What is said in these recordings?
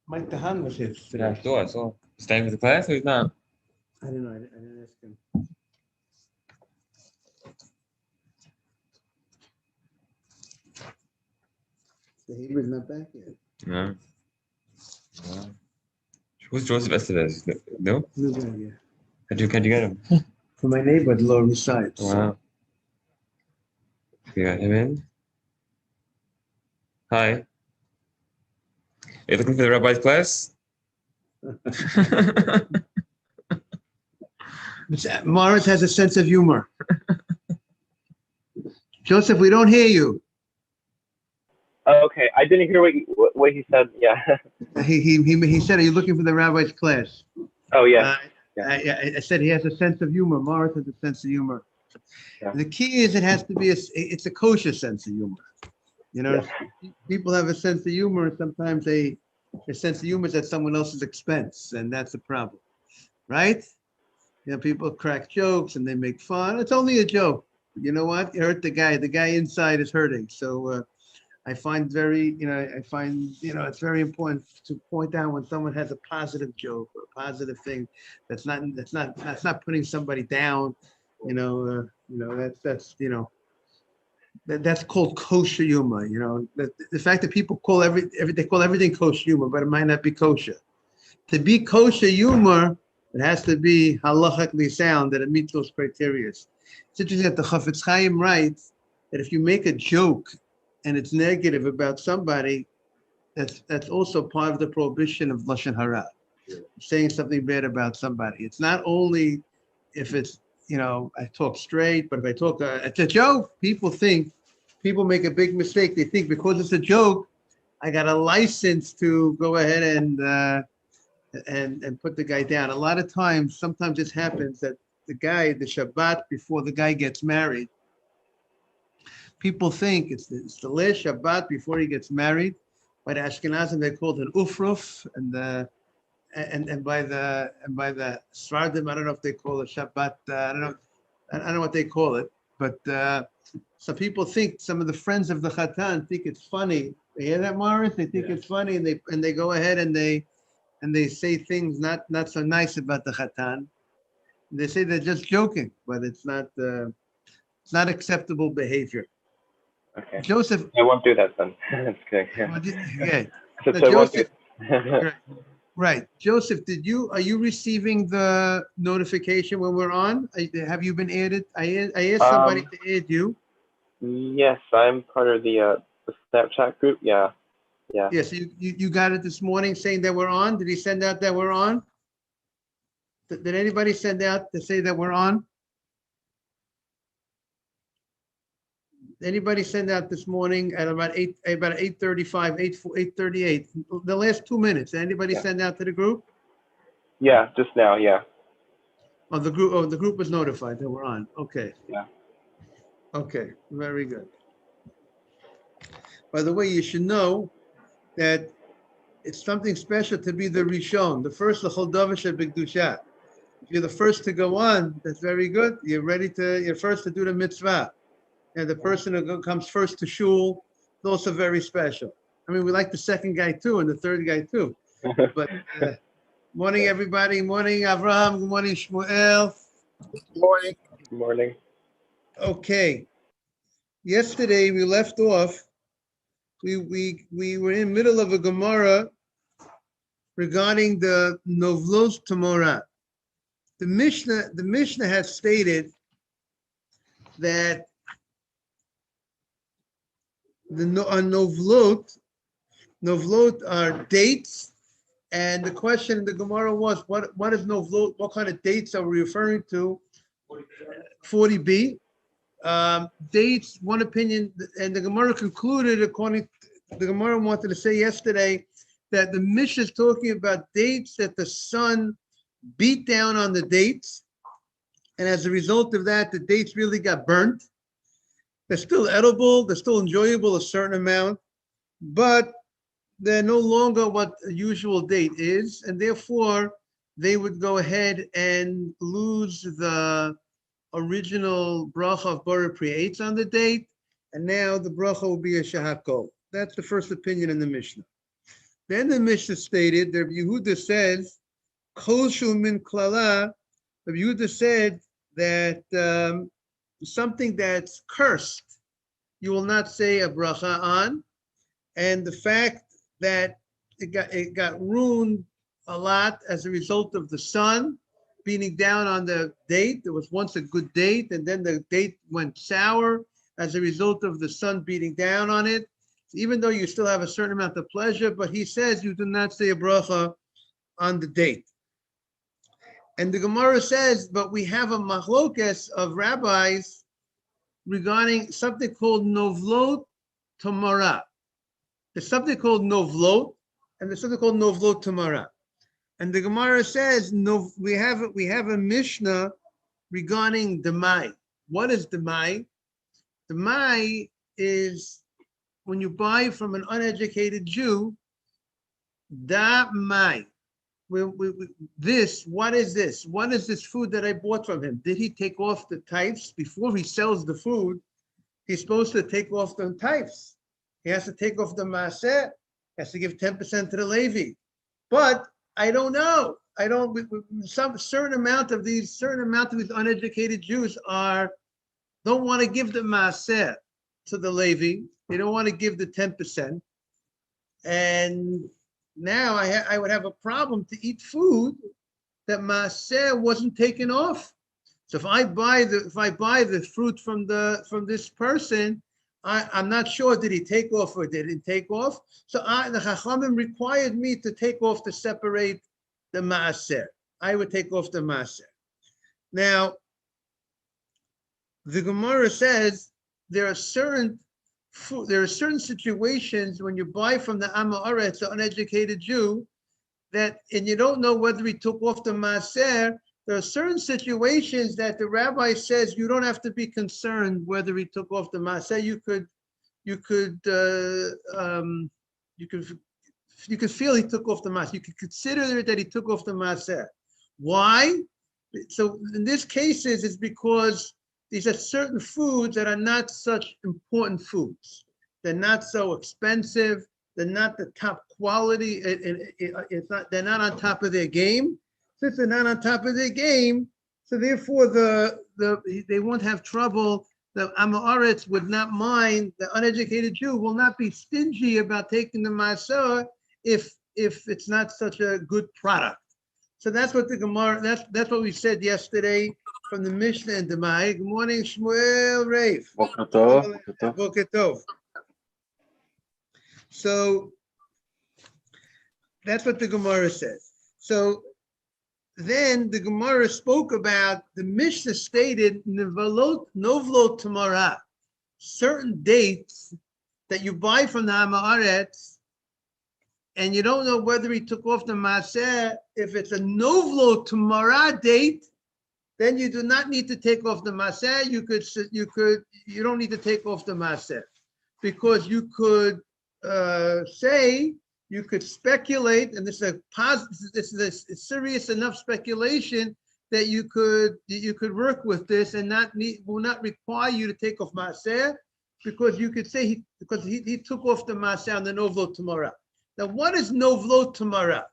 Mike DeHaan was here Yeah, today. I thought I saw. Staying with the class or he's not? I don't know. I didn't ask him. The Hebrews not back yet. No. No. Who's Joseph Estevez? No? New guy, yeah. How'd you get him? For my neighbor at Lower East Side. Wow. You got him in? Hi. Are you looking for the rabbi's class? Morris has a sense of humor. Joseph, we don't hear you. Okay, I didn't hear what he said. Yeah. He said, "Are you looking for the rabbi's class?" Oh yeah. I said he has a sense of humor. Morris has a sense of humor. Yeah. The key is it has to be it's a kosher sense of humor. You know, people have a sense of humor, and sometimes their sense of humor is at someone else's expense, and that's a problem, right? You know, people crack jokes and they make fun. It's only a joke. You know what? You hurt the guy. The guy inside is hurting. So I find it's very important to point out when someone has a positive joke or a positive thing that's not putting somebody down. That's called kosher humor. You know, the fact that people call they call everything kosher humor, but it might not be kosher. To be kosher humor, it has to be halachically sound, that it meets those criteria. It's interesting that the Chafetz Chaim writes that if you make a joke and it's negative about somebody, that's also part of the prohibition of lashon hara, saying something bad about somebody. It's not only if it's I talk straight, but if I talk it's a joke. People make a big mistake. They think because it's a joke, I got a license to go ahead and put the guy down. A lot of times, sometimes it happens that the Shabbat before the guy gets married, people think it's the last Shabbat before he gets married. By the Ashkenazim, they call it an ufruf, and by the Sfardim, I don't know if they call it Shabbat. I don't know what they call it, but some people think, some of the friends of the Chatan think it's funny. They hear that, Morris? They think it's funny, and they go ahead and they say things not so nice about the Chatan. They say they're just joking, but it's not acceptable behavior. Okay. Joseph, I won't do that then. That's good. Yeah. So Now, I won't do Joseph, right. Joseph, are you receiving the notification when we're on? Have you been added? I asked somebody to add you. Yes, I'm part of the Snapchat group. Yeah. Yeah. Yes, you got it this morning saying that we're on. Did he send out that we're on? Did anybody send out to say that we're on? Anybody send out this morning at about 8:35, 8:38, the last 2 minutes? Anybody send out to the group? Yeah, just now. Yeah. Oh, the group was notified that we're on. Okay. Yeah. Okay, very good. By the way, you should know that it's something special to be the Rishon, the first L'chol Davar B'Kedusha. If you're the first to go on, that's very good. You're first to do the mitzvah. And the person who comes first to shul is also very special. I mean, we like the second guy too and the third guy too. But morning, everybody. Morning, Avraham. Good morning, Shmuel. Good morning. Good morning. Okay. Yesterday we left off. We were in the middle of a Gemara regarding the Novlos Tamora. The Mishnah has stated that the Novlot are dates, and the question in the Gemara was, what is Novlot? What kind of dates are we referring to? 40b. Dates, one opinion, and the Gemara concluded, according to the Gemara wanted to say yesterday, that the Mishnah is talking about dates that the sun beat down on the dates, and as a result of that, the dates really got burnt. They're still edible, they're still enjoyable a certain amount, but they're no longer what a usual date is, and therefore they would go ahead and lose the original bracha of Borah Pri Eitz on the date, and now the bracha will be a shahakol. That's the first opinion in the Mishnah. Then the Mishnah stated, the Rabbi Yehuda says, Kol shel min klala. Rabbi Yehuda said that something that's cursed, you will not say a bracha on, and the fact that it got ruined a lot as a result of the sun beating down on the date. There was once a good date, and then the date went sour as a result of the sun beating down on it. Even though you still have a certain amount of pleasure, but he says you do not say a bracha on the date. And the Gemara says, but we have a machlokes of rabbis regarding something called novlot tamara. There's something called novlot, and there's something called novlot tamara. And the Gemara says, no, we have a Mishnah regarding demai. What is demai? Demai is when you buy from an uneducated Jew, damai. What is this? What is this food that I bought from him? Did he take off the types before he sells the food? He's supposed to take off the types. He has to take off the maaseh. He has to give 10% to the Levi. But I don't know. Some certain amount of these uneducated Jews don't want to give the maaseh to the Levi. They don't want to give the 10%. And now I would have a problem to eat food that maaseh wasn't taken off. So if I buy the fruit from this person, I'm not sure, did he take off or didn't take off? So the Chachamim required me to take off to separate the maaseh. I would take off the maaseh. Now, the Gemara says there are certain situations when you buy from the Am Haaretz, the uneducated Jew, and you don't know whether he took off the maaser. There are certain situations that the rabbi says you don't have to be concerned whether he took off the maaser. You could feel he took off the maaser. You could consider that he took off the maaser. Why? So in this cases, it's because these are certain foods that are not such important foods. They're not so expensive. They're not the top quality. They're not on top of their game. Since they're not on top of their game, so therefore they won't have trouble. The Am Haaretz would not mind. The uneducated Jew will not be stingy about taking the maaser if it's not such a good product. So that's what the Gemara. That's what we said yesterday from the Mishnah and Demai. Good morning, Shmuel Rafe. Boker tov. Boker tov. So that's what the Gemara says. So then the Gemara spoke about, the Mishnah stated, novlot tamara, certain dates that you buy from the Am Haaretz, and you don't know whether he took off the maaser. If it's a novlot tamara date, then you do not need to take off the maaser. You don't need to take off the maaser, because you could you could speculate, and this is a serious enough speculation that you could work with this and will not require you to take off maaser, because you could say he took off the maaser on the novlot tamara. Now, what is novlot tamara?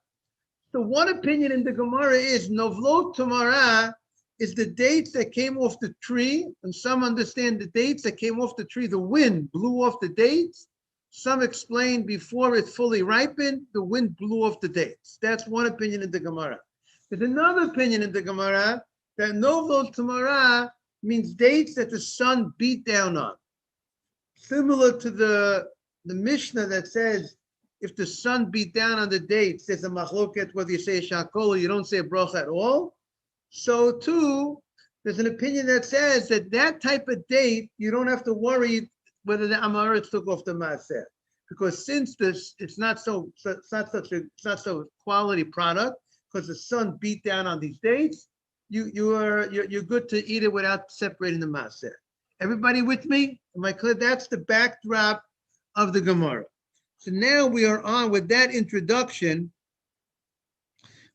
So one opinion in the Gemara is novlot tamara is the dates that came off the tree, and some understand the dates that came off the tree, the wind blew off the dates. Some explain before it fully ripened, the wind blew off the dates. That's one opinion in the Gemara. There's another opinion in the Gemara that novlot tamara means dates that the sun beat down on. Similar to the Mishnah that says if the sun beat down on the dates, there's a machloket whether you say a shakol or you don't say a bracha at all. So too, there's an opinion that says that type of date, you don't have to worry whether the Am Haaretz took off the maaser, because since it's not so quality product, because the sun beat down on these dates, you're good to eat it without separating the maaser. Everybody with me? Am I clear? That's the backdrop of the Gemara. So now we are on with that introduction.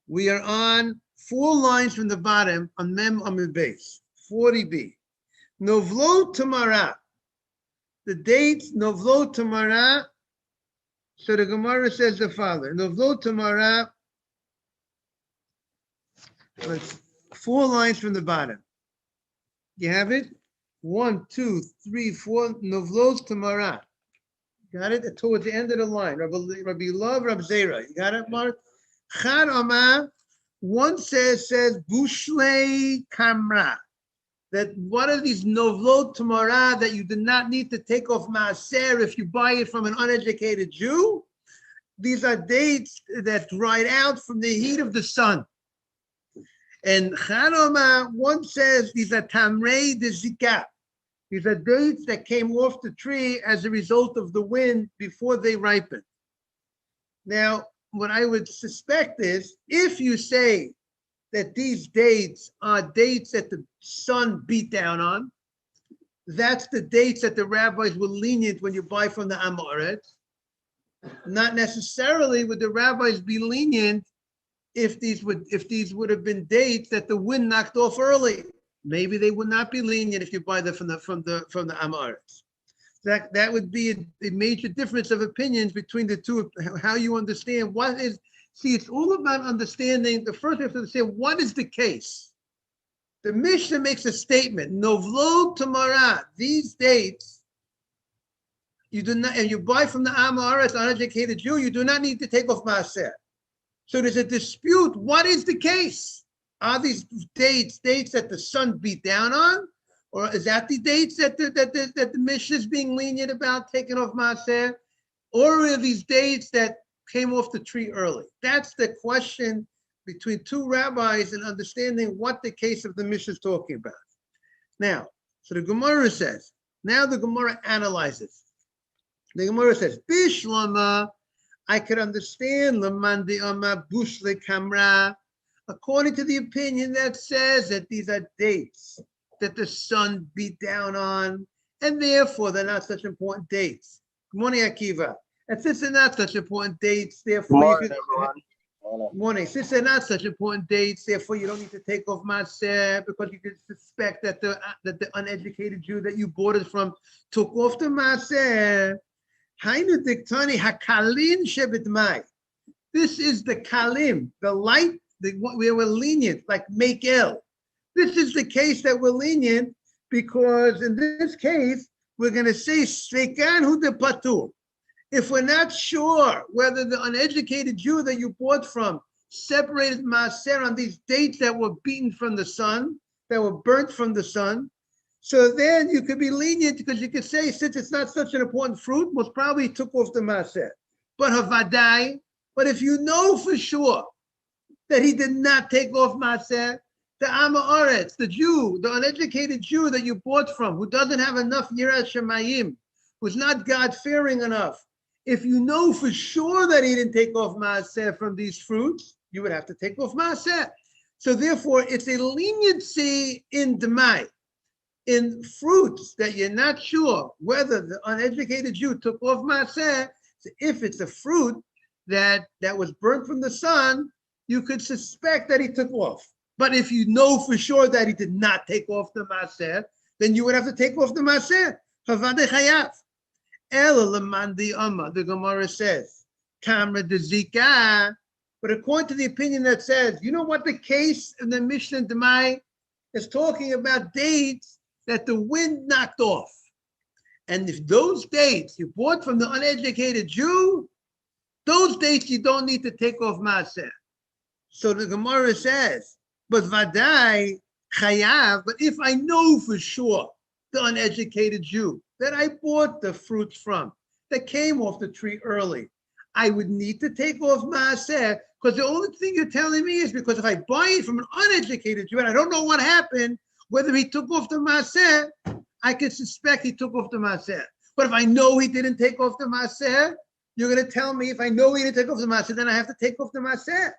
We are on 4 lines from the bottom on Mem Amud Beis, 40b. Novlot tamara. The dates novlot tamara So the Gemara says the following: Novlo Tamara. Let's 4 lines from the bottom. You have it? 1, 2, 3, 4. Novlos Tamara. Got it? Towards the end of the line. Rabbi Love, Rabbi Zera. You got it, Mark? Chad Amar. One says Bushle Kamra. That one of these Novlot Tamara that you do not need to take off Maaser if you buy it from an uneducated Jew. These are dates that dried out from the heat of the sun. And Chanoma, one says these are Tamrei de Zika. These are dates that came off the tree as a result of the wind before they ripened. Now, what I would suspect is if you say that these dates are dates that the sun beat down on, that's the dates that the rabbis were lenient when you buy from the Amoretz. Not necessarily would the rabbis be lenient if these would have been dates that the wind knocked off early. Maybe they would not be lenient if you buy them from the Amoretz. That would be a major difference of opinions between the two, how you understand what is. See, it's all about understanding. The first, we have to understand what is the case. The Mishnah makes a statement: Novlo Tamara. These dates, you do not, and you buy from the Amoretz, uneducated Jew, you do not need to take off Maaser. So there's a dispute. What is the case? Are these dates that the sun beat down on, or is that the dates that the Mishnah is being lenient about taking off Maaser, or are these dates that came off the tree early? That's the question between two rabbis in understanding what the case of the Mishnah is talking about. Now, so the Gemara says, now the Gemara analyzes. The Gemara says, Bishlama, I could understand Lamandi Amma Bushle Kamra, according to the opinion that says that these are dates that the sun beat down on, and therefore they're not such important dates. Good morning, Akiva. And since they're not such important dates, therefore morning. Since they're not such important dates, therefore you don't need to take off Maaser because you could suspect that the uneducated Jew that you bought it from took off the Maaser. Hainu diktani hakalin shebitmai. This is the kalim, the light. We were lenient, like Mekel. This is the case that we're lenient because in this case we're going to say Sveikan hu de patur. If we're not sure whether the uneducated Jew that you bought from separated Maaser on these dates that were beaten from the sun, that were burnt from the sun, so then you could be lenient because you could say, since it's not such an important fruit, most probably he took off the Maaser. But Havadai, but if you know for sure that he did not take off Maaser, the Amoretz, the Jew, the uneducated Jew that you bought from, who doesn't have enough Yirat Shemayim, who's not God-fearing enough, if you know for sure that he didn't take off Maaser from these fruits, you would have to take off Maaser. So therefore, it's a leniency in Demai, in fruits that you're not sure whether the uneducated Jew took off Maaser. So if it's a fruit that was burnt from the sun, you could suspect that he took off. But if you know for sure that he did not take off the Maaser, then you would have to take off the Maaser. Chavadei chayav. The Gemara says, Kamra de Zika. But according to the opinion that says, you know what the case in the Mishnah Demai is talking about dates that the wind knocked off. And if those dates you bought from the uneducated Jew, those dates you don't need to take off Maaser. So the Gemara says, but Vadai Chayav, but if I know for sure the uneducated Jew that I bought the fruits from, that came off the tree early, I would need to take off Maaser, because the only thing you're telling me is because if I buy it from an uneducated Jew and I don't know what happened, whether he took off the Maaser, I could suspect he took off the Maaser. But if I know he didn't take off the Maaser, you're going to tell me if I know he didn't take off the Maaser, then I have to take off the Maaser.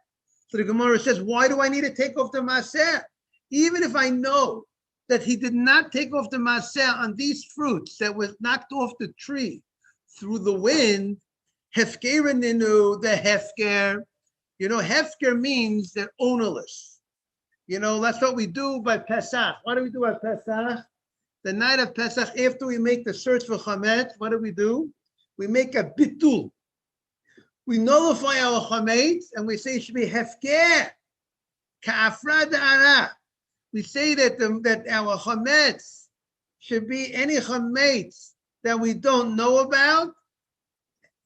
So the Gemara says, why do I need to take off the Maaser? Even if I know that he did not take off the Maaser on these fruits that was knocked off the tree through the wind, Hefkereninu, the Hefker. You know, Hefker means they're ownerless. You know, that's what we do by Pesach. What do we do by Pesach? The night of Pesach, after we make the search for Chametz, what do? We make a bitul. we nullify our chametz and we say it should be hefker, ka'afra da'ara. We say that our chametz should be any chametz that we don't know about.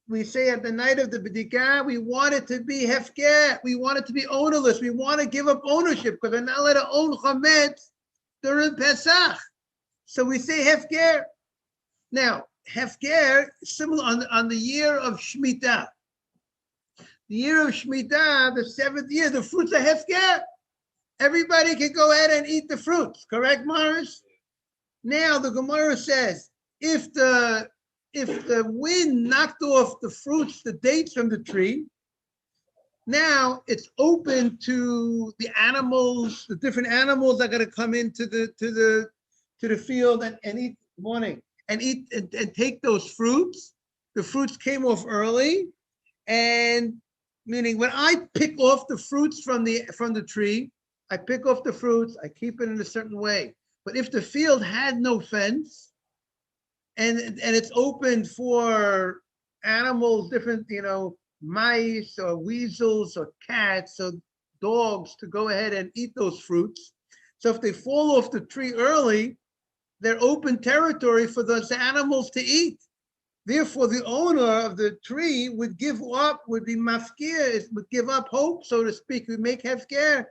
We say at the night of the B'dikah, we want it to be hefker. We want it to be ownerless. We want to give up ownership because we're not allowed to own chametz during Pesach. So we say hefker. Now, hefker is similar on the year of Shemitah. The year of Shemitah, the 7th year, the fruits are hefker. Everybody can go ahead and eat the fruits. Correct, Morris? Now the Gemara says, if the wind knocked off the fruits, the dates from the tree, now it's open to the animals. The different animals are going to come into the field and eat and eat and take those fruits. The fruits came off early, and meaning when I pick off the fruits from the tree, I pick off the fruits, I keep it in a certain way. But if the field had no fence, and it's open for animals, different, mice or weasels or cats or dogs to go ahead and eat those fruits. So if they fall off the tree early, they're open territory for those animals to eat. Therefore, the owner of the tree would be mafkir, would give up hope, so to speak. We make hefker.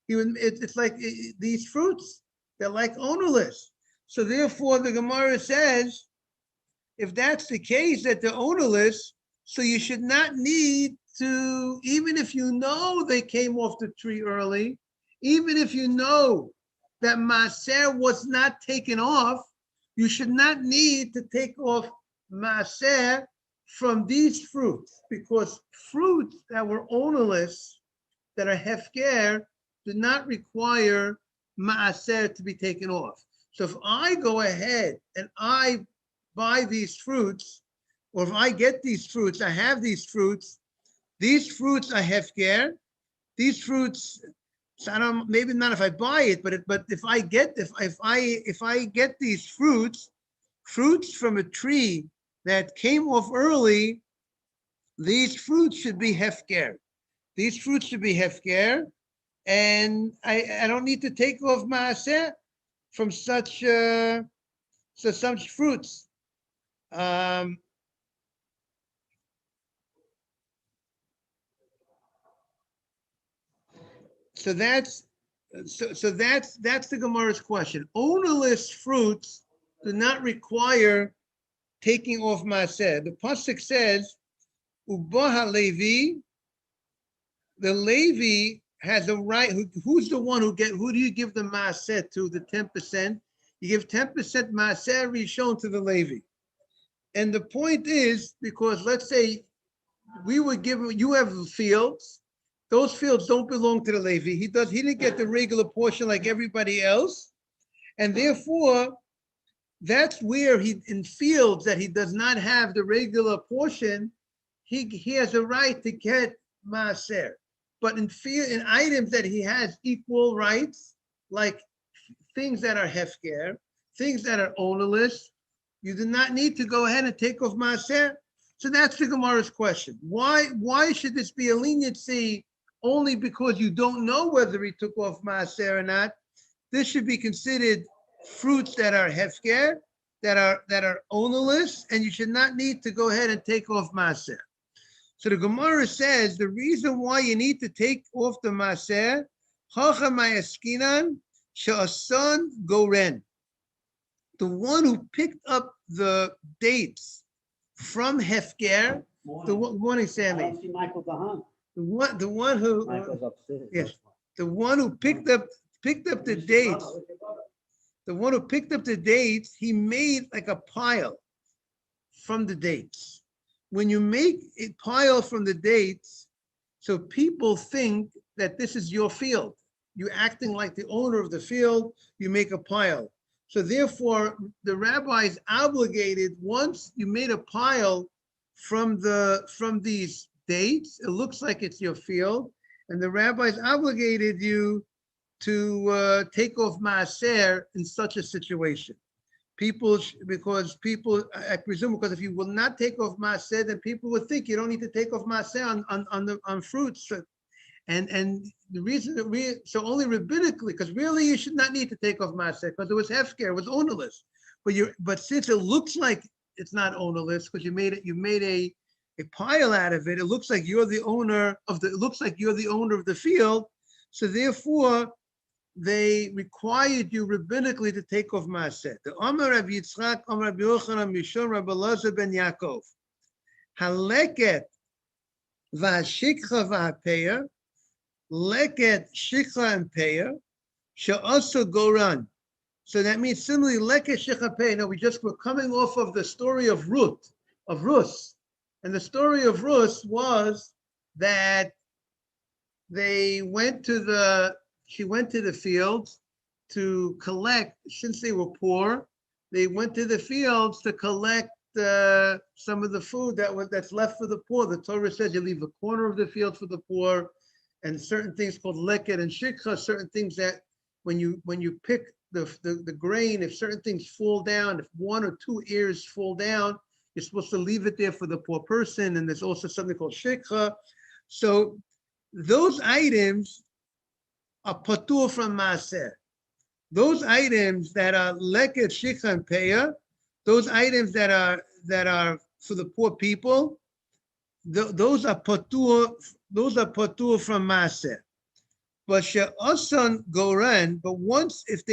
It's like these fruits, they're like ownerless. So therefore, the Gemara says, if that's the case, that they're ownerless, so you should not need to, even if you know they came off the tree early, even if you know that maaser was not taken off, you should not need to take off maaser from these fruits, because fruits that were ownerless, that are hefker, do not require maaser to be taken off. So if I go ahead and I buy these fruits, or if I get these fruits, I have these fruits are hefker. These fruits, so I don't, maybe not if I buy it, but if I get these fruits from a tree that came off early, these fruits should be hefker. These fruits should be hefker, and I don't need to take off maaser from such fruits. So that's the Gemara's question. Ownerless fruits do not require taking off maaser. The pasuk says, "Ubaha Levi." The Levi has a right. Who's the one who do you give the maaser to? The 10%. You give 10% maaser rishon to the Levi. And the point is, because let's say you have fields. Those fields don't belong to the Levi. He didn't get the regular portion like everybody else. And therefore, that's where in fields that he does not have the regular portion, he has a right to get maaser. But in items that he has equal rights, like things that are hefker, things that are ownerless, you do not need to go ahead and take off maaser. So that's the Gemara's question. Why should this be a leniency only because you don't know whether he took off maaser or not? This should be considered fruits that are hefker, that are ownerless, and you should not need to go ahead and take off maaser. So the Gemara says the reason why you need to take off the maaser, chacham hayaskinan she'asan goren. The one who picked up the dates from hefker, morning, Sammy. I don't see Michael behind. The one who Michael's upstairs. yes, the one who picked up the dates. The one who picked up the dates, he made like a pile from the dates. When you make a pile from the dates, so people think that this is your field. You're acting like the owner of the field, you make a pile. So therefore, the rabbi is obligated, once you made a pile from these dates, it looks like it's your field, and the rabbi is obligated you to take off maaser in such a situation. because people, I presume, because if you will not take off maaser, then people would think you don't need to take off maaser on fruits. And the reason that so only rabbinically, because really you should not need to take off maaser because it was hefker, it was ownerless. But since it looks like it's not ownerless because you made a pile out of it, it looks like you're the owner of the field. So therefore, they required you rabbinically to take off maaser. The Amar Rabbi Yitzchak, Amar Rabbi Yochanan, Mishon Rabbi Elazar ben Yaakov, haleket v'hashikcha v'hapeya, leket shikha and peya, she'also goran. So that means similarly, leket shikha peya. Now we're coming off of the story of Rus, and the story of Rus was that she went to the fields to collect, since they were poor, they went to the fields to collect some of the food that's left for the poor. The Torah says you leave a corner of the field for the poor, and certain things called leket and shikha, certain things that when you pick the grain, if certain things fall down, if one or two ears fall down, you're supposed to leave it there for the poor person. And there's also something called shikha. So those items are patur from maaser. Those items that are leket, shikha, and peya, those items that are for the poor people, those are patur from maaser. But she'asan goren. But once if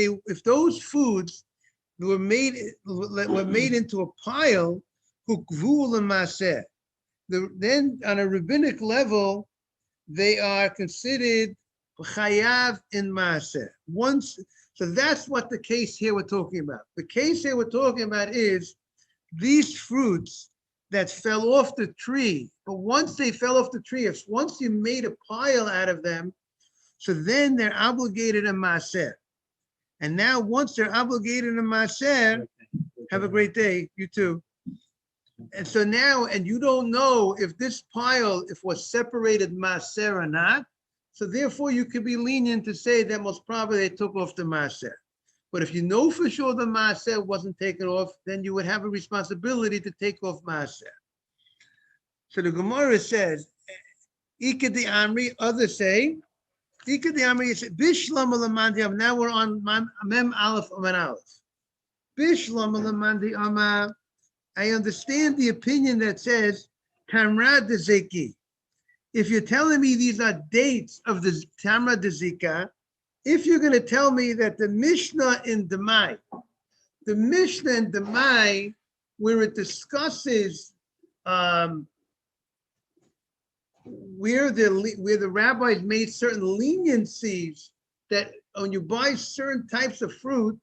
those foods were made into a pile, hukvu l'maaser, then on a rabbinic level, they are considered chayav in maaser. So that's what the case here we're talking about. The case here we're talking about is these fruits that fell off the tree. But once they fell off the tree, once you made a pile out of them, so then they're obligated in maaser. And now once they're obligated in maaser, have a great day, you too. And so now, and you don't know if this pile, if was separated maaser or not. So therefore you could be lenient to say that most probably they took off the maaser. But if you know for sure the maaser wasn't taken off, then you would have a responsibility to take off maaser. So the Gemara says, Ika di Amri, others say, Ika di Amri is Bishlam Alamandi. Now we're on Mem Aleph Aman Aleph. Bishlam Alamandi Ama. I understand the opinion that says Tamra de Zeki. If you're telling me these are dates of the Tamra de Zika, if you're going to tell me that the Mishnah in Demai, where it discusses where the rabbis made certain leniencies that when you buy certain types of fruit,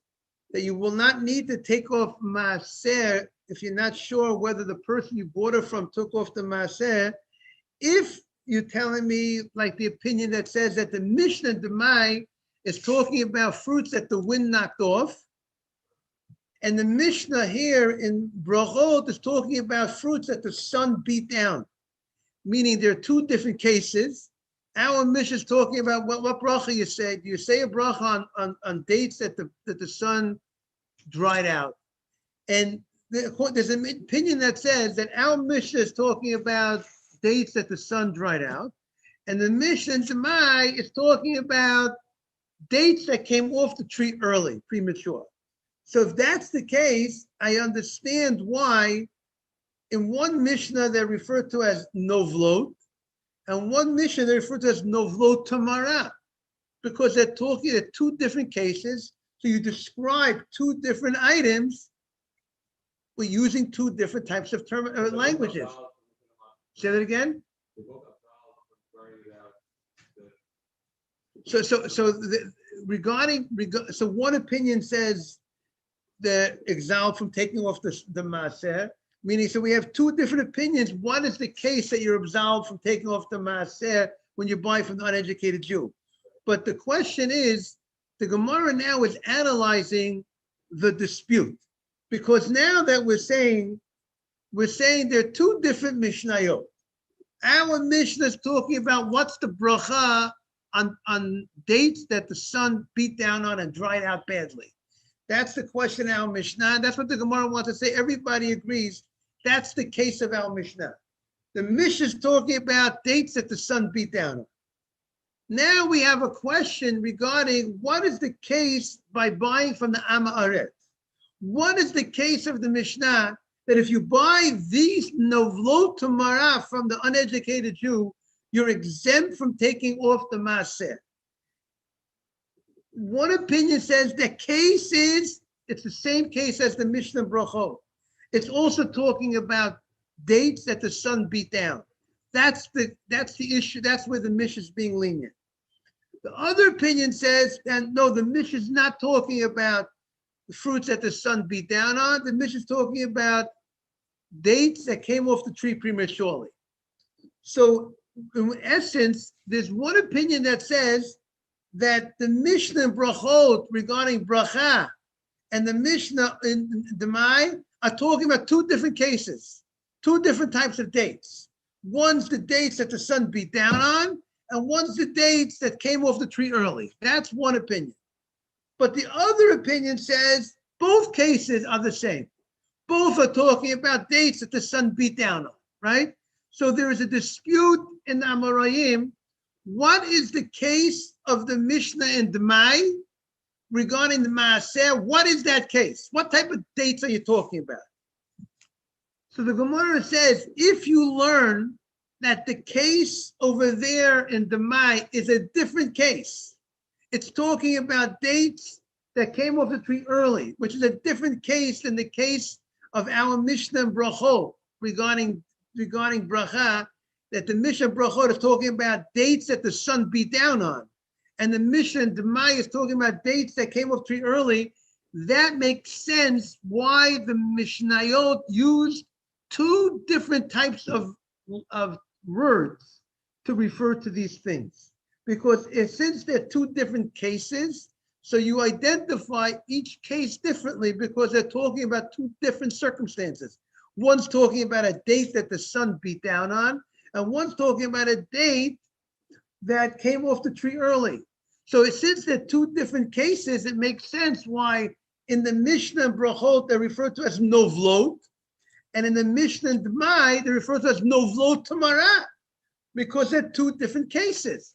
that you will not need to take off maaser if you're not sure whether the person you bought it from took off the maaser. If you're telling me like the opinion that says that the Mishnah Demai is talking about fruits that the wind knocked off, and the Mishnah here in Berachos is talking about fruits that the sun beat down, meaning there are two different cases. Our Mishnah is talking about what bracha you say. Do you say a bracha on dates that the sun dried out? And there's an opinion that says that our Mishnah is talking about dates that the sun dried out, and the Mishnah in Demai is talking about dates that came off the tree early, premature. So if that's the case, I understand why in one Mishnah they're referred to as novlot, and one Mishnah they're referred to as novlot tamara, because they're talking at two different cases. So you describe two different items. We're using two different types of languages. Say that again. So one opinion says they're exiled from taking off the maaser, meaning so we have two different opinions. One is the case that you're absolved from taking off the maaser when you buy from the uneducated Jew. But the question is, the Gemara now is analyzing the dispute, because now that we're saying there are two different Mishnayot. Our Mishnah is talking about what's the bracha on dates that the sun beat down on and dried out badly. That's the question of our Mishnah. That's what the Gemara wants to say. Everybody agrees. That's the case of our Mishnah. The Mishnah is talking about dates that the sun beat down on. Now we have a question regarding what is the case by buying from the Amaret. What is the case of the Mishnah that if you buy these novlot tamara from the uneducated Jew, you're exempt from taking off the maaser? One opinion says the case is, it's the same case as the Mishnah Berachos. It's also talking about dates that the sun beat down. That's the issue. That's where the Mishnah is being lenient. The other opinion says, and no, the Mishnah is not talking about the fruits that the sun beat down on. The Mishnah is talking about dates that came off the tree prematurely. So in essence, there's one opinion that says that the Mishnah in Brachot regarding bracha and the Mishnah in Demai are talking about two different cases, two different types of dates. One's the dates that the sun beat down on, and one's the dates that came off the tree early. That's one opinion. But the other opinion says both cases are the same. Both are talking about dates that the sun beat down on, right? So there is a dispute in the Amoraim. What is the case of the Mishnah in Demai regarding the Maaser? What is that case? What type of dates are you talking about? So the Gemara says, if you learn that the case over there in Demai is a different case, it's talking about dates that came off the tree early, which is a different case than the case of our Mishnah and Brachot regarding bracha, that the Mishnah Brachot is talking about dates that the sun beat down on, and the Mishnah in Demai is talking about dates that came off tree early. That makes sense why the Mishnayot used two different types of words to refer to these things. Because since they're two different cases, so you identify each case differently because they're talking about two different circumstances. One's talking about a date that the sun beat down on, and one's talking about a date that came off the tree early. So since they're two different cases, it makes sense why in the Mishnah and Brachot they're referred to as novlot, and in the Mishnah and Demai they're referred to as novlot tamara, because they're two different cases.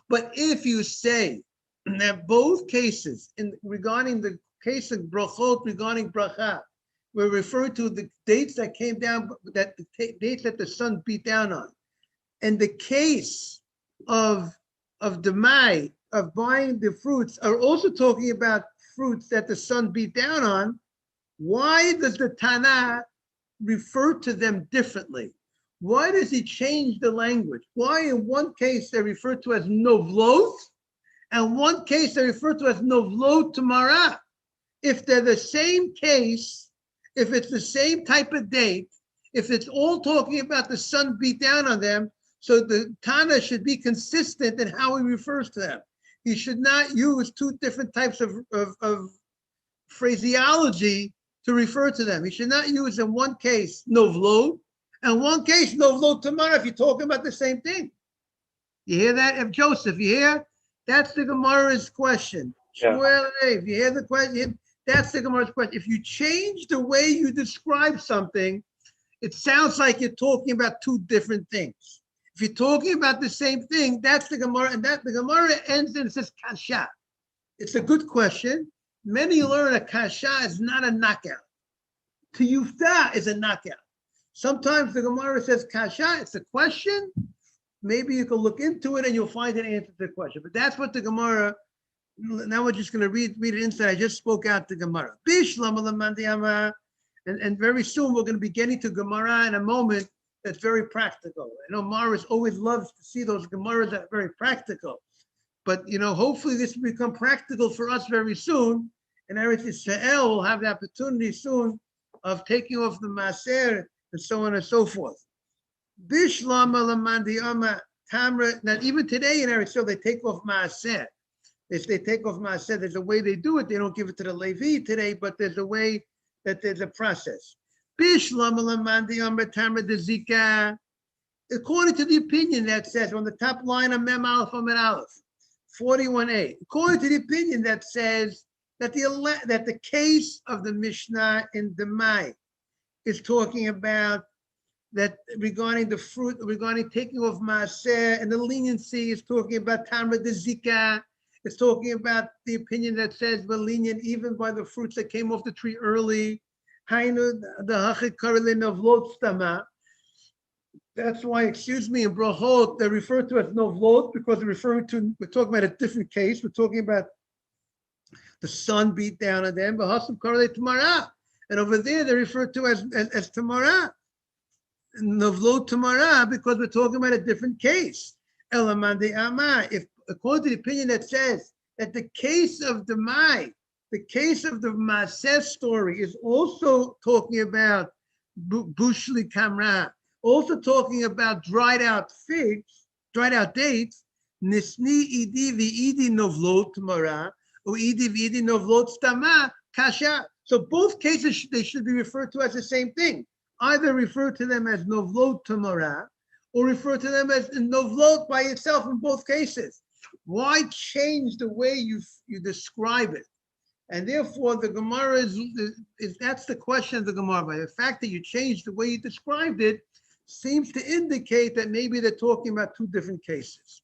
But if you say that both cases, regarding the case of Brachot regarding bracha, we're referring to the dates that came down, dates that the sun beat down on. And the case of Demai, of buying the fruits, are also talking about fruits that the sun beat down on. Why does the Tana refer to them differently? Why does he change the language? Why in one case they're referred to as novlot, and one case they're referred to as novlot tamara? If they're the same case, if it's the same type of date, if it's all talking about the sun beat down on them, so the Tana should be consistent in how he refers to them. He should not use two different types of phraseology to refer to them. He should not use in one case novlot, and one case novlot tamara if you're talking about the same thing. You hear that? If Joseph, you hear? That's the Gemara's question. Yeah. If you hear the question, that's the Gemara's question. If you change the way you describe something, it sounds like you're talking about two different things. If you're talking about the same thing, that's the Gemara, and that the Gemara ends and says kasha. It's a good question. Many learn a kasha is not a knockout. To yufta is a knockout. Sometimes the Gemara says kasha, it's a question. Maybe you can look into it and you'll find an answer to the question. But that's what the Gemara, now we're just going to read it inside. I just spoke out the Gemara. And very soon we're going to be getting to Gemara in a moment that's very practical. I know Morris always loves to see those Gemaras that are very practical. But, hopefully this will become practical for us very soon. And Eretz Yisrael will have the opportunity soon of taking off the Maaser and so on and so forth. Bishlama Tamra. Now, even today in Eretz Yisrael, they take off Maaser. If they take off Maaser, there's a way they do it. They don't give it to the Levi today, but there's a way that there's a process. Bishlama Tamra de Zika. According to the opinion that says on the top line of Mem Aleph Amid Aleph, 41a. According to the opinion that says that the case of the Mishnah in Demai is talking about that regarding the fruit, regarding taking off Maaseh, and the leniency is talking about Tamra de Zika. It's talking about the opinion that says we're lenient even by the fruits that came off the tree early. Hainu the Hachik Karelin of Lotstama. That's why, excuse me, in Brachot, they're referred to as Novlot because we're talking about a different case. We're talking about the sun beat down on them, Bahasam Karele Tamara. And over there, they're referred to as Tamara. Novlot Tamara, because we're talking about a different case. Elamande Ama. If according to the opinion that says that the case of the Maaseh story is also talking about Bushli Kamra, also talking about dried out figs, dried out dates, Nisni Idi V'idi Novlot Tamara, or Idi V'idi Novlot Stama, Kasha. So both cases, they should be referred to as the same thing. Either refer to them as Novlot Tamara, or refer to them as Novlot by itself in both cases. Why change the way you describe it? And therefore, the Gemara is that's the question of the Gemara. By the fact that you changed the way you described it, seems to indicate that maybe they're talking about two different cases.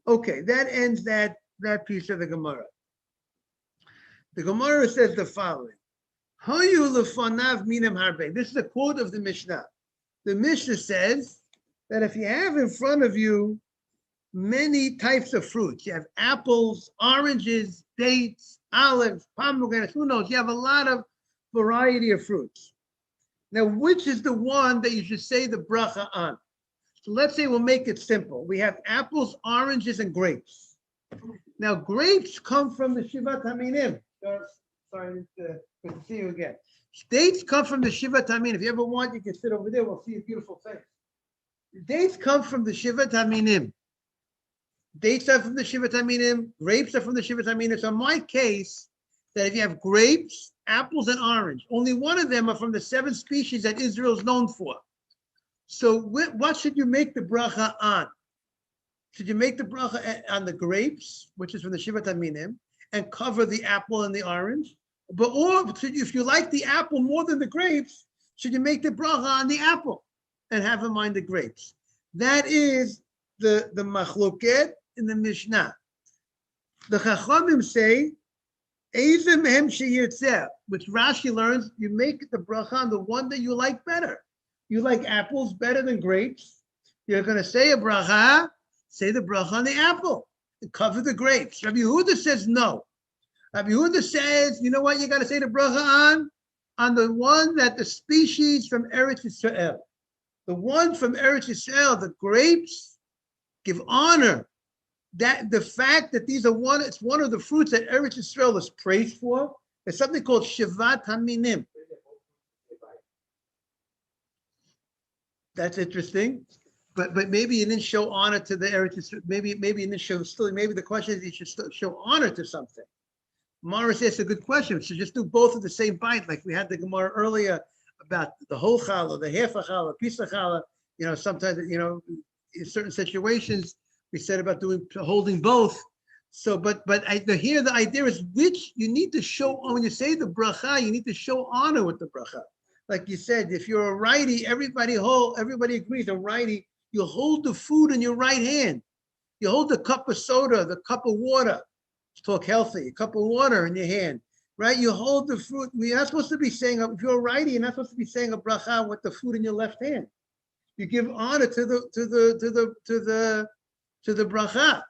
Okay, that ends that piece of the Gemara. The Gemara says the following. This is a quote of the Mishnah. The Mishnah says that if you have in front of you many types of fruits, you have apples, oranges, dates, olives, pomegranates, who knows, you have a lot of variety of fruits. Now, which is the one that you should say the bracha on? So let's say we'll make it simple. We have apples, oranges, and grapes. Now, grapes come from the Shivat Haminim. Sorry, good to see you again. Dates come from the Shivat Haminim. If you ever want, you can sit over there. We'll see a beautiful face. Dates come from the Shivat Haminim. Dates are from the Shivat Haminim. Grapes are from the Shivat Haminim. So in my case, that if you have grapes, apples, and orange, only one of them are from the 7 species that Israel is known for. So what should you make the bracha on? Should you make the bracha on the grapes, which is from the Shivat Haminim, and cover the apple and the orange? Or if you like the apple more than the grapes, should you make the bracha on the apple and have in mind the grapes? That is the machloket in the Mishnah. The Chachamim say, which Rashi learns, you make the bracha on the one that you like better. You like apples better than grapes. You're going to say a bracha, say the bracha on the apple and cover the grapes. Rabbi Yehuda says no. Rabbi Yehuda says, you know what, you got to say the bracha on the one that the species from Eretz Yisrael. The one from Eretz Yisrael, the grapes, give honor. That the fact that these are it's one of the fruits that Eretz Yisrael is praised for. There's something called Shivat Haminim. That's interesting. But maybe you didn't show honor to the Eretz Yisrael. Maybe you didn't show still. Maybe the question is you should still show honor to something. Morris asked a good question. So just do both at the same bite, like we had the Gemara earlier about the whole challah, the half a challah, piece of challah. Sometimes in certain situations we said about holding both. So, but here the idea is which you need to show when you say the bracha, you need to show honor with the bracha. Like you said, if you're a righty, everybody agrees. A righty, you hold the food in your right hand. You hold the cup of soda, the cup of water. Let's talk healthy. A cup of water in your hand, right? You hold the fruit. You're not supposed to be saying, if you're a righty, you're not supposed to be saying a bracha with the food in your left hand. You give honor to the bracha.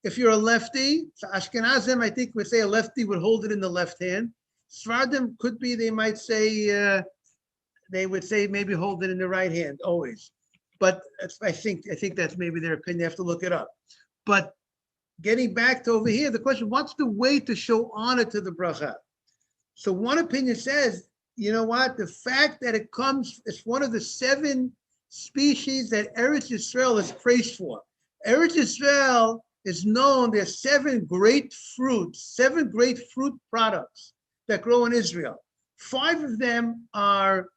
If you're a lefty, so Ashkenazim, I think we say a lefty would hold it in the left hand. Sfardim could be, they might say, they would say maybe hold it in the right hand always. But I think that's maybe their opinion. You have to look it up. But getting back to over here, the question, what's the way to show honor to the bracha? So one opinion says, you know what? The fact that it's one of the 7 species that Eretz Yisrael is praised for. Eretz Yisrael is known, there's 7 great fruit products that grow in Israel. 5 of them are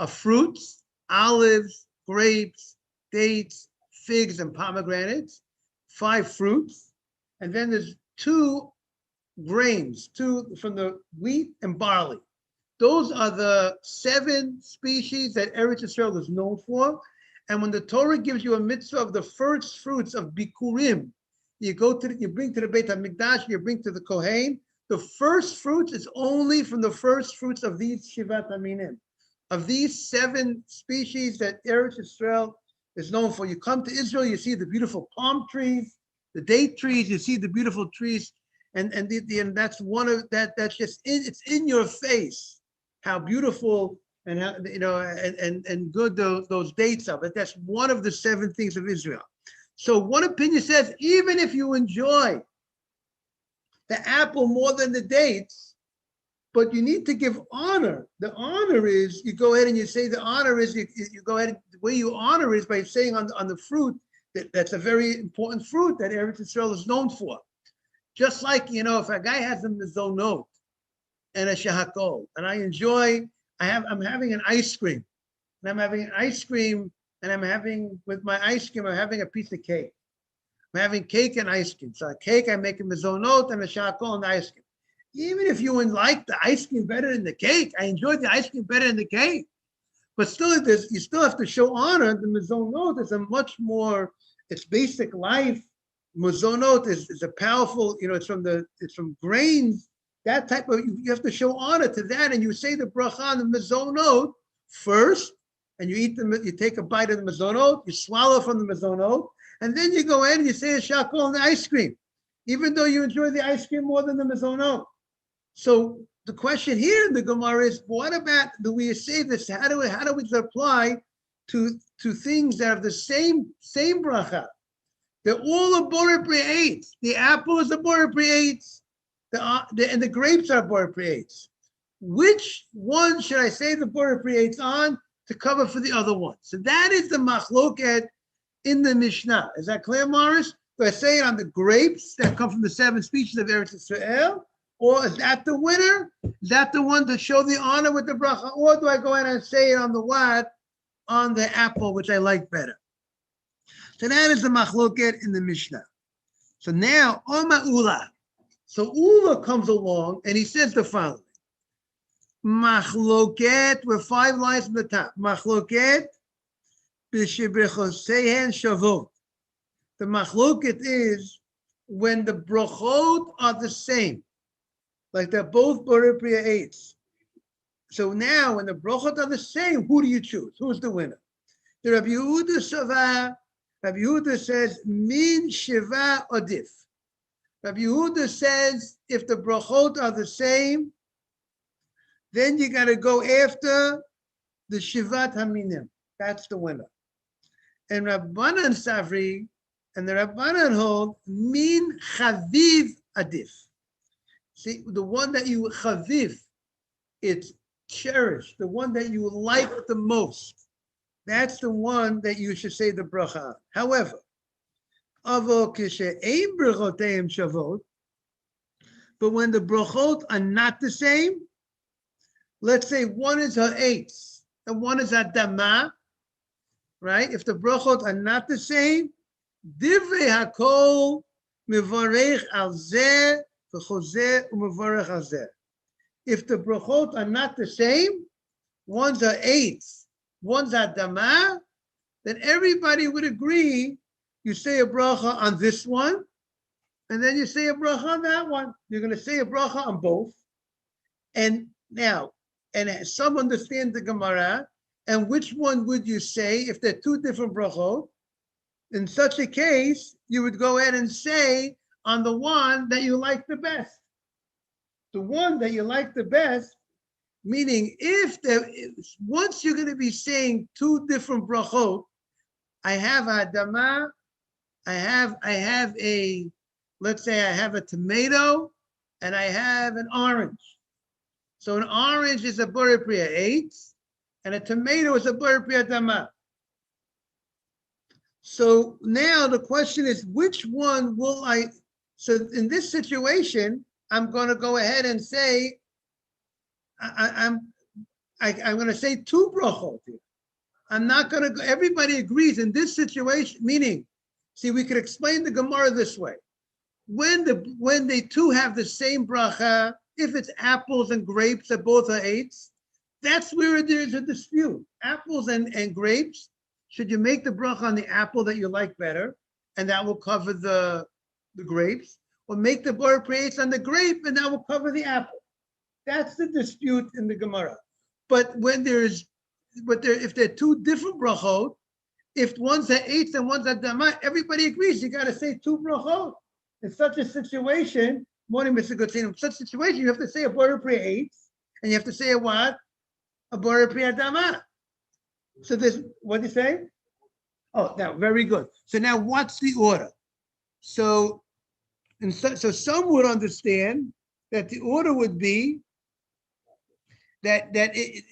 fruits, olives, grapes, dates, figs, and pomegranates. 5 fruits. And then there's 2 grains, two from the wheat and barley. Those are the 7 species that Eretz Yisrael is known for. And when the Torah gives you a mitzvah of the first fruits of Bikurim, you bring to the Beit HaMikdash, you bring to the Kohen, the first fruits is only from the first fruits of these Shivat Aminim, of these 7 species that Eretz Yisrael is known for. You come to Israel, you see the beautiful palm trees, the date trees, you see the beautiful trees, and that's one of that. That's just it's in your face how beautiful and how and good those dates are. But that's one of the 7 things of Israel. So one opinion says even if you enjoy the apple more than the dates, but you need to give honor. The honor is you go ahead and you say the honor is you go ahead. The way you honor is by saying on the fruit that's a very important fruit that Eretz Yisrael is known for. Just like, if a guy has a mezonot and a shahakol, and I'm having an ice cream, and I'm having an ice cream, and I'm having a piece of cake. I'm having cake and ice cream. So a cake, I make a mezonot and a shahakol and ice cream. Even if you like the ice cream better than the cake, I enjoy the ice cream better than the cake. But still, you still have to show honor. The mezonot is a much more, it's basic life. Mezonot is a powerful, it's from grains, that type of, you have to show honor to that, and you say the bracha on the mezonot first, and you take a bite of the mezonot, you swallow from the mezonot, and then you go in and you say a shakol on the ice cream, even though you enjoy the ice cream more than the mezonot. So the question here in the Gemara is, what about, do we say this, how do we apply to things that have the same bracha? They're all a Borei Pri. The apple is a Borei Pri, and the grapes are Borei Pri. Which one should I say the Borei Pri on to cover for the other one? So that is the machloket in the Mishnah. Is that clear, Morris? Do I say it on the grapes that come from the 7 species of Eretz Yisrael? Or is that the winner? Is that the one to show the honor with the bracha? Or do I go ahead and say it on the what? On the apple, which I like better. So that is the machloket in the Mishnah. So now, Oma Ula. So Ula comes along and he says the following. Machloket, we're 5 lines from the top. Machloket, b'shebrechosehen shavot. The machloket is when the brachot are the same. Like they're both Borei Pri Eitz. So now, when the brachot are the same, who do you choose? Who's the winner? The Rabbi Yehuda Savah. Rabbi Yehuda says, min shiva odif. Rabbi Yehuda says, if the brachot are the same, then you got to go after the shivat haminim. That's the winner. And Rabbanan Savri and the Rabbanan hold, min chaviv adif. See, the one that you chaviv, it's cherished, the one that you like the most. That's the one that you should say the bracha on. However, but when the brachot are not the same, let's say one is ha'etz and one is adama, right? If the brachot are not the same, divrei hakol mevarech al zeh v'chozeh u'mevarech al zeh. If the brachot are not the same, one's ha'etz, one's adama, then everybody would agree you say a bracha on this one, and then you say a bracha on that one. You're going to say a bracha on both. And now, and some understand the Gemara, and which one would you say if they're 2 different brachot? In such a case, you would go ahead and say on the one that you like the best. The one that you like the best, meaning once you're going to be saying 2 different brachot, I have adama, let's say I have a tomato and I have an orange. So an orange is a Borei Pri Eitz and a tomato is a Borei Pri Adama. So now the question is, which one will I, so in this situation, I'm going to go ahead and say, I'm going to say 2 brachot here. I'm not going to, everybody agrees in this situation, meaning, see, we could explain the Gemara this way. when they two have the same bracha, if it's apples and grapes that both are eights, that's where there's a dispute. Apples and grapes, should you make the bracha on the apple that you like better, and that will cover the grapes, or make the bar praise on the grape and that will cover the apple? That's the dispute in the Gemara. But if they're two different brachot, if one's at eights and one's at dama, everybody agrees you got to say two brachot. In such a situation, morning, Mr. Gotzin, in such a situation, you have to say a bar pri eights, and you have to say a what? A bar pri dama. So this, what do you say? Oh, now very good. So now, what's the order? So some would understand that the order would be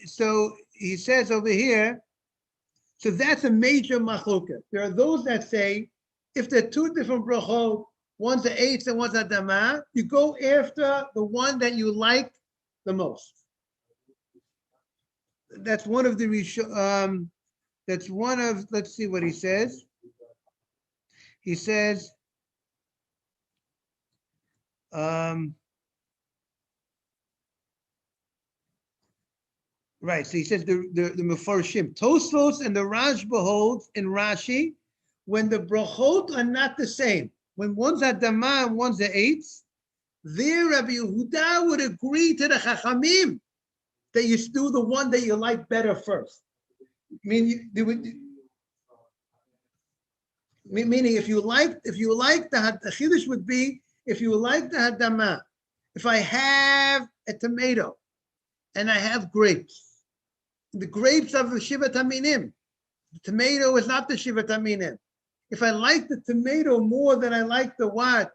so he says over here, so that's a major machloket. There are those that say, if there are two different brachot, one's the eighth and one's a dama, you go after the one that you like the most. That's one of the, that's one of, let's see what he says. He says, right, so he says the Mefarshim, Tosfos and the Rashba holds in Rashi, when the brachot are not the same, when one's a dama and one's a eighth, there Rabbi Yehuda would agree to the Chachamim that you do the one that you like better first. Meaning if you like the chiddush would be, if you like the hadama, if I have a tomato and I have grapes, the grapes are the shivat aminim. The tomato is not the shivat aminim. If I like the tomato more than I like the what?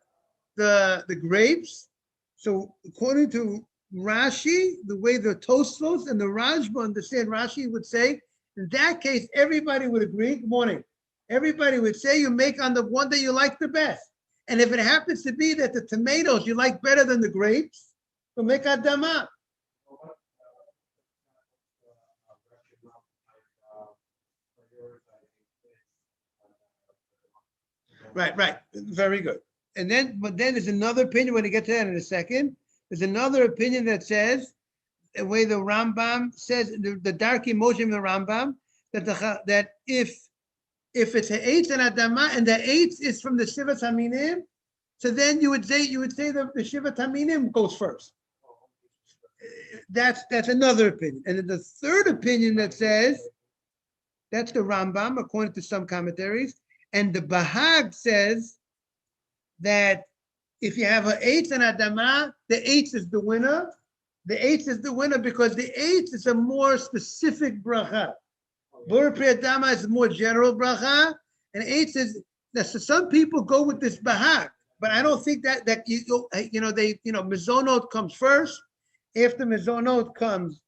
The grapes. So according to Rashi, the way the Tosfos and the Rashba understand, Rashi would say, in that case, everybody would agree. Good morning. Everybody would say you make on the one that you like the best. And if it happens to be that the tomatoes you like better than the grapes, you'll make adama. Right. Very good. But then there's another opinion, when we get to that in a second. There's another opinion that says, the way the Rambam says, the dark emotion of the Rambam, that if it's an eighth and adama, and the eighth is from the shivat haminim, so then you would say that the shivat haminim goes first. That's another opinion. And then the third opinion that says, that's the Rambam, according to some commentaries, and the Bahag says that if you have an eighth and adama, the eighth is the winner. The eighth is the winner because the eighth is a more specific bracha. Bor pri adama is a more general bracha, and eighth is, so some people go with this bahag, but I don't think that mezonot comes first. After mezonot comes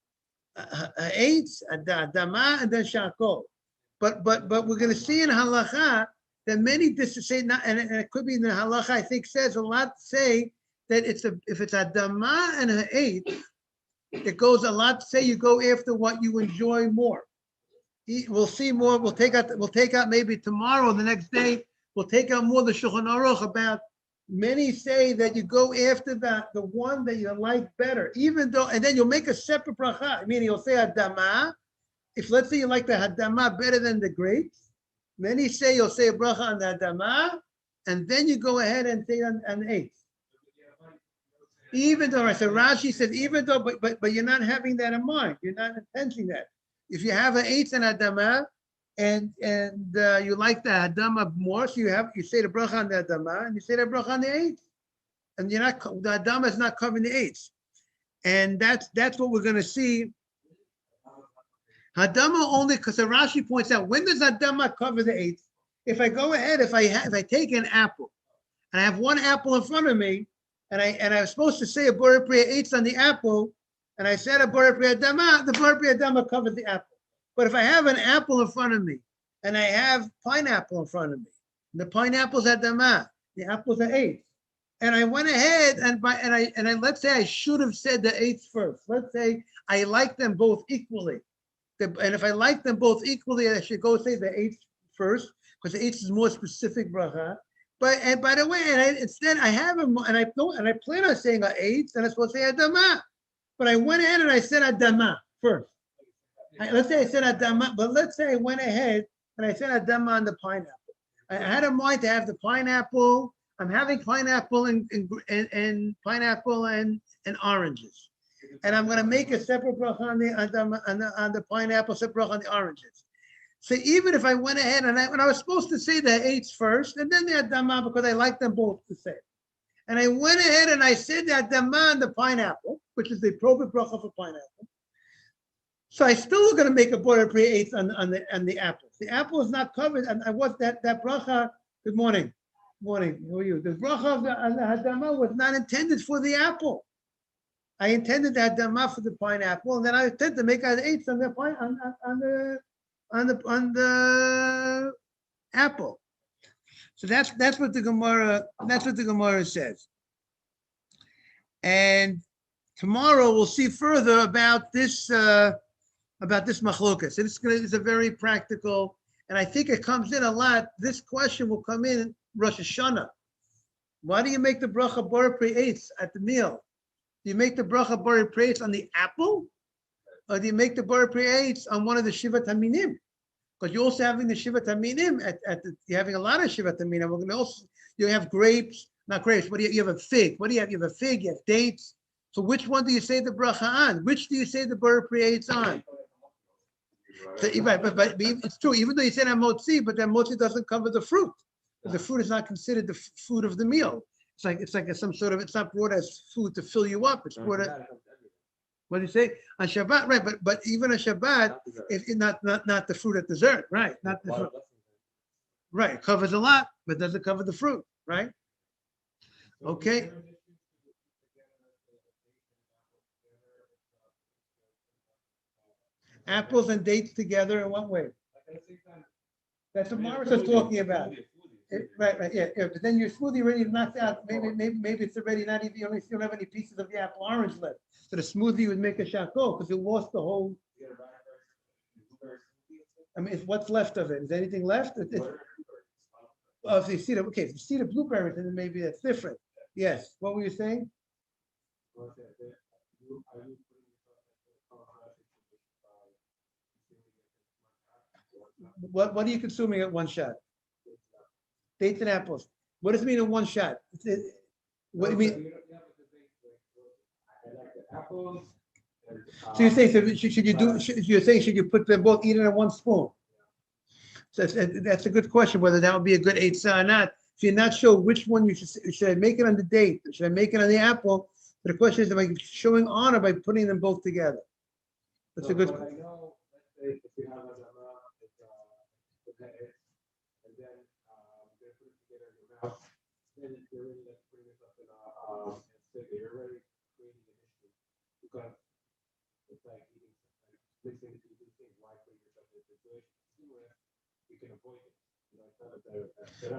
eighth, adama, and then shakol. But we're going to see in halacha that many say not, and it could be in the halacha. I think says a lot say that if it's adama and an eighth, it goes a lot to say you go after what you enjoy more. We'll see more. We'll take out maybe tomorrow, the next day. We'll take out more the Shulchan Aruch about. Many say that you go after the one that you like better, even though, and then you'll make a separate bracha. I mean, you'll say hadama. If let's say you like the hadama better than the grapes, many say you'll say a bracha on the hadama, and then you go ahead and say an eighth. Even though, so Rashi says, even though, but you're not having that in mind. You're not intending that. If you have an eighth and adama, and you like the adama more, so you say the bracha on the adama, and you say the bracha on the eighth, and the adama is not covering the eighth, and that's what we're going to see. Hadama only because the Rashi points out, when does adama cover the eighth? If I go ahead, if I take an apple, and I have one apple in front of me, and I'm supposed to say a Borei Pri eighth on the apple, and I said a Borei Pri Adama, the Borei Pri Adama covers the apple. But if I have an apple in front of me, and I have pineapple in front of me, and the pineapple's Adama, the apple's an eighth, and I went ahead and let's say I should have said the eighth first. Let's say I like them both equally, and if I like them both equally, I should go say the eighth first because the eighth is more specific bracha. But and by the way, instead I have them, and I plan on saying a eighth, and I'm supposed to say adama. But I went ahead and I said adama first. Let's say I said adama, but let's say I went ahead and I said adama on the pineapple. I had a mind to have the pineapple. I'm having pineapple and pineapple and oranges, and I'm going to make a separate bracha on the pineapple, separate bracha on the oranges. So even if I went ahead and I was supposed to say the eights first and then the adama because I like them both the same, and I went ahead and I said the adama on the pineapple, which is the appropriate bracha for pineapple. So I still going to make a border pre eighth on the apple. The apple is not covered, and I was that bracha. Good morning, morning. Who are you? The bracha of the hadama was not intended for the apple. I intended the hadama for the pineapple, and then I intended to make an eighth on the apple. So that's what the Gemara says. And tomorrow we'll see further about this machlokas. It's a very practical, and I think it comes in a lot. This question will come in Rosh Hashanah. Why do you make the bracha borei pri eitz at the meal? Do you make the bracha borei pri eitz on the apple, or do you make the borei pri eitz on one of the shivat haminim? Because you're also having the shivat haminim you're having a lot of shivat haminim. We're going to also you have grapes, not grapes. What do you have a fig? What do you have? You have a fig. You have dates. So which one do you say the bracha on? Which do you say the borei pri eitz on? So, but it's true. Even though you said motzi, but that motzi doesn't cover the fruit. The fruit is not considered the food of the meal. It's like some sort of. It's not brought as food to fill you up. It's brought as. What do you say on Shabbat? Right, but even on Shabbat, if not the fruit at dessert, right? Not the fruit. Right, it covers a lot, but doesn't cover the fruit, right? Okay. Apples and dates together in what way? That's what Morris is talking about. Right, yeah. But then your smoothie already knocked out. Maybe it's already not even. You don't have any pieces of the apple orange left. So the smoothie would make a shako because it lost the whole. I mean, what's left of it? Is anything left? Well, if you see if you see the blueberries, then maybe that's different. Yes. What were you saying? What are you consuming at one shot? Dates and apples. What does it mean in one shot? What do you mean? So you're saying should you put them both, eat it in one spoon? So that's a good question, whether that would be a good eitzah or not. If you're not sure which one should I make it on the date? Should I make it on the apple? But the question is, am I showing honor by putting them both together? That's a good question.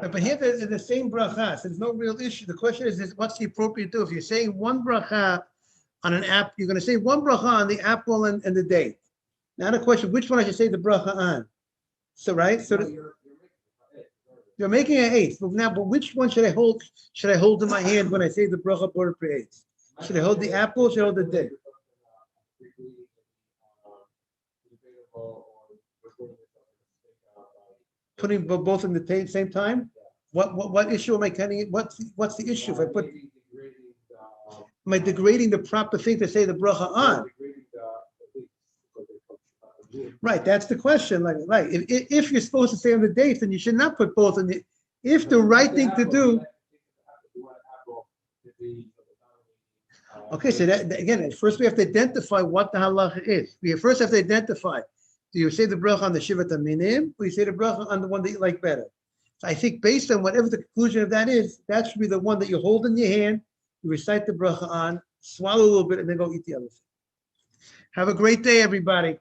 But here there's the same bracha, so there's no real issue. The question is what's the appropriate do? If you're saying one bracha on an apple, you're going to say one bracha on the apple and the date. Now the question, which one I should say the bracha on? So right, so you're making an eighth. But which one should I hold? Should I hold in my hand when I say the bracha borei pri eitz? Should I hold the apple? Or should I hold the date? Putting both in the same time? What issue am I cutting? What's the issue if I put? Am I degrading the proper thing to say the bracha on? Right, that's the question. Right, if you're supposed to say on the dates, then you should not put both in the. If the right thing to do. Okay, so that again, first we have to identify what the halacha is. We first have to identify. Do you say the bracha on the shivat haminim, or you say the bracha on the one that you like better? So I think based on whatever the conclusion of that is, that should be the one that you hold in your hand, you recite the bracha on, swallow a little bit, and then go eat the other thing. Have a great day, everybody.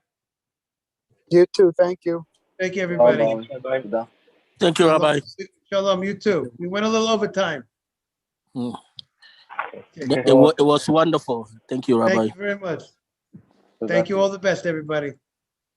You too. Thank you. Thank you, everybody. Bye-bye. Thank you, Rabbi. Shalom, you too. We went a little over time. It was wonderful. Thank you, Rabbi. Thank you very much. Thank you. All the best, everybody.